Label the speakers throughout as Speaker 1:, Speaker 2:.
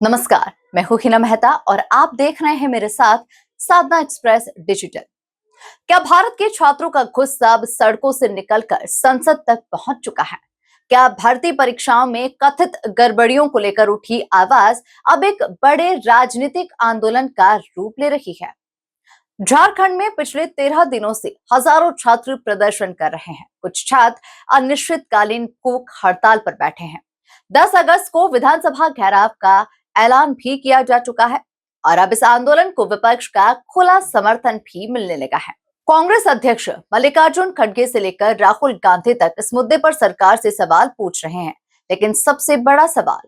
Speaker 1: नमस्कार, मैं हूं हिना मेहता और आप देख रहे हैं मेरे साथ साधना एक्सप्रेस डिजिटल। क्या भारत के छात्रों का गुस्सा अब सड़कों से निकलकर संसद तक पहुंच चुका है? क्या भर्ती परीक्षाओं में कथित गड़बड़ियों को लेकर उठी आवाज अब एक बड़े राजनीतिक आंदोलन का रूप ले रही है? झारखंड में पिछले 13 दिनों से हजारों छात्र प्रदर्शन कर रहे हैं। कुछ छात्र अनिश्चितकालीन भूख हड़ताल पर बैठे हैं। 10 अगस्त को विधानसभा घेराव का ऐलान भी किया जा चुका है और अब इस आंदोलन को विपक्ष का खुला समर्थन भी मिलने लगा है। कांग्रेस अध्यक्ष मल्लिकार्जुन खड़गे से लेकर राहुल गांधी तक इस मुद्दे पर सरकार से सवाल पूछ रहे हैं। लेकिन सबसे बड़ा सवाल,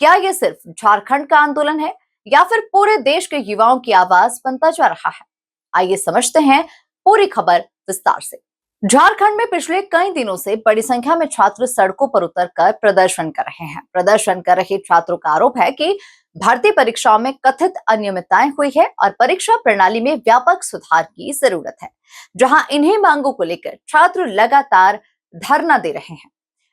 Speaker 1: क्या ये सिर्फ झारखंड का आंदोलन है या फिर पूरे देश के युवाओं की आवाज बनता जा रहा है? आइए समझते हैं पूरी खबर विस्तार से। झारखंड में पिछले कई दिनों से बड़ी संख्या में छात्र सड़कों पर उतरकर प्रदर्शन कर रहे हैं। प्रदर्शन कर रहे छात्रों का आरोप है कि भर्ती परीक्षाओं में कथित अनियमितताएं हुई है और परीक्षा प्रणाली में व्यापक सुधार की जरूरत है। जहां इन्हीं मांगों को लेकर छात्र लगातार धरना दे रहे हैं।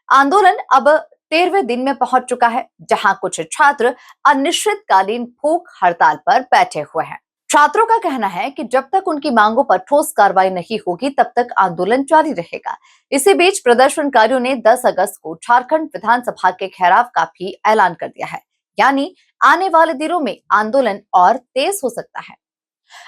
Speaker 1: आंदोलन अब 13वें दिन में पहुंच चुका है, जहां कुछ छात्र अनिश्चितकालीन भूख हड़ताल पर बैठे हुए हैं। छात्रों का कहना है कि जब तक उनकी मांगों पर ठोस कार्रवाई नहीं होगी तब तक आंदोलन जारी रहेगा। इसी बीच प्रदर्शनकारियों ने 10 अगस्त को झारखंड विधानसभा के घेराव का भी ऐलान कर दिया है, यानी आने वाले दिनों में आंदोलन और तेज हो सकता है।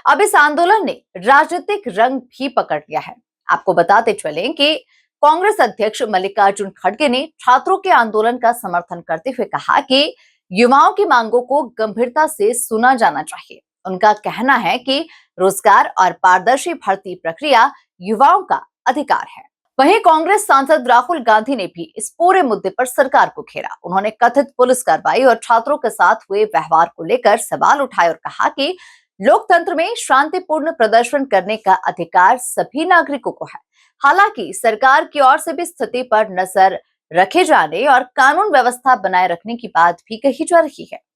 Speaker 1: अब इस आंदोलन ने राजनीतिक रंग भी पकड़ लिया है। आपको बताते चलें कि कांग्रेस अध्यक्ष मल्लिकार्जुन खड़गे ने छात्रों के आंदोलन का समर्थन करते हुए कहा कि युवाओं की मांगों को गंभीरता से सुना जाना चाहिए। उनका कहना है कि रोजगार और पारदर्शी भर्ती प्रक्रिया युवाओं का अधिकार है। वहीं कांग्रेस सांसद राहुल गांधी ने भी इस पूरे मुद्दे पर सरकार को घेरा। उन्होंने कथित पुलिस कार्रवाई और छात्रों के साथ हुए व्यवहार को लेकर सवाल उठाए और कहा कि लोकतंत्र में शांतिपूर्ण प्रदर्शन करने का अधिकार सभी नागरिकों को है। हालांकि सरकार की ओर से भी स्थिति पर नजर रखे जाने और कानून व्यवस्था बनाए रखने की बात भी कही जा रही है।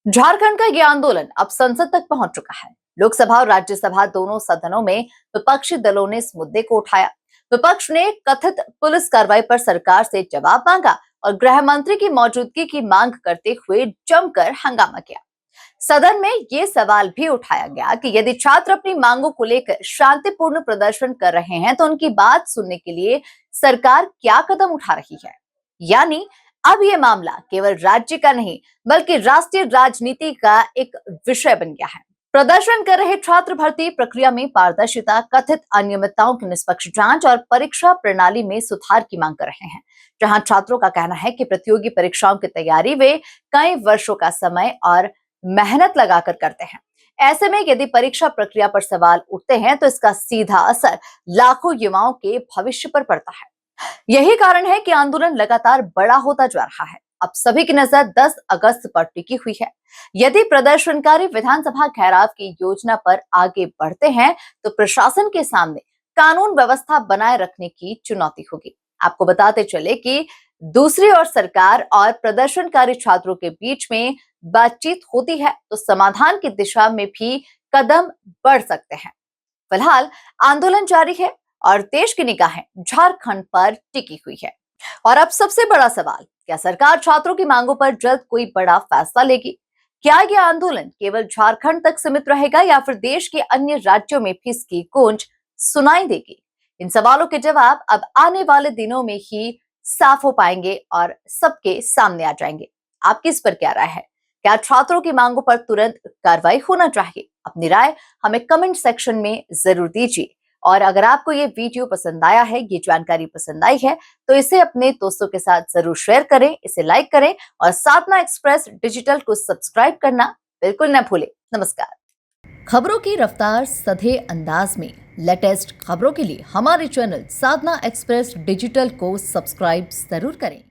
Speaker 1: झारखंड का यह आंदोलन अब संसद तक पहुंच चुका है। लोकसभा और राज्यसभा दोनों सदनों में विपक्षी दलों ने इस मुद्दे को उठाया। विपक्ष ने कथित पुलिस कार्रवाई पर सरकार से जवाब मांगा और गृह मंत्री की मौजूदगी की मांग करते हुए जमकर हंगामा किया। सदन में ये सवाल भी उठाया गया कि यदि छात्र अपनी मांगों को लेकर शांतिपूर्ण प्रदर्शन कर रहे हैं तो उनकी बात सुनने के लिए सरकार क्या कदम उठा रही है। यानी अब यह मामला केवल राज्य का नहीं बल्कि राष्ट्रीय राजनीति का एक विषय बन गया है। प्रदर्शन कर रहे छात्र भर्ती प्रक्रिया में पारदर्शिता, कथित अनियमितताओं की निष्पक्ष जांच और परीक्षा प्रणाली में सुधार की मांग कर रहे हैं। जहां छात्रों का कहना है कि प्रतियोगी परीक्षाओं की तैयारी वे कई वर्षों का समय और मेहनत लगाकर करते हैं। ऐसे में यदि परीक्षा प्रक्रिया पर सवाल उठते हैं तो इसका सीधा असर लाखों युवाओं के भविष्य पर पड़ता है। यही कारण है कि आंदोलन लगातार बड़ा होता जा रहा है। अब सभी की नजर 10 अगस्त पर टिकी हुई है। यदि प्रदर्शनकारी विधानसभा घेराव की योजना पर आगे बढ़ते हैं तो प्रशासन के सामने कानून व्यवस्था बनाए रखने की चुनौती होगी। आपको बताते चले कि दूसरी ओर सरकार और प्रदर्शनकारी छात्रों के बीच में बातचीत होती है तो समाधान की दिशा में भी कदम बढ़ सकते हैं। फिलहाल आंदोलन जारी है और देश की निगाहें झारखंड पर टिकी हुई है। और अब सबसे बड़ा सवाल, क्या सरकार छात्रों की मांगों पर जल्द कोई बड़ा फैसला लेगी? क्या यह आंदोलन केवल झारखंड तक सीमित रहेगा या फिर देश के अन्य राज्यों में भी इसकी गूंज सुनाई देगी? इन सवालों के जवाब अब आने वाले दिनों में ही साफ हो पाएंगे और सबके सामने आ जाएंगे। आपकी इस पर क्या राय है? क्या छात्रों की मांगों पर तुरंत कार्रवाई होना चाहिए? अपनी राय हमें कमेंट सेक्शन में जरूर दीजिए। और अगर आपको ये वीडियो पसंद आया है, ये जानकारी पसंद आई है, तो इसे अपने दोस्तों के साथ जरूर शेयर करें, इसे लाइक करें और साधना एक्सप्रेस डिजिटल को सब्सक्राइब करना बिल्कुल न भूलें। नमस्कार। खबरों की रफ्तार सधे अंदाज में लेटेस्ट खबरों के लिए हमारे चैनल साधना एक्सप्रेस डिजिटल को सब्सक्राइब जरूर करें।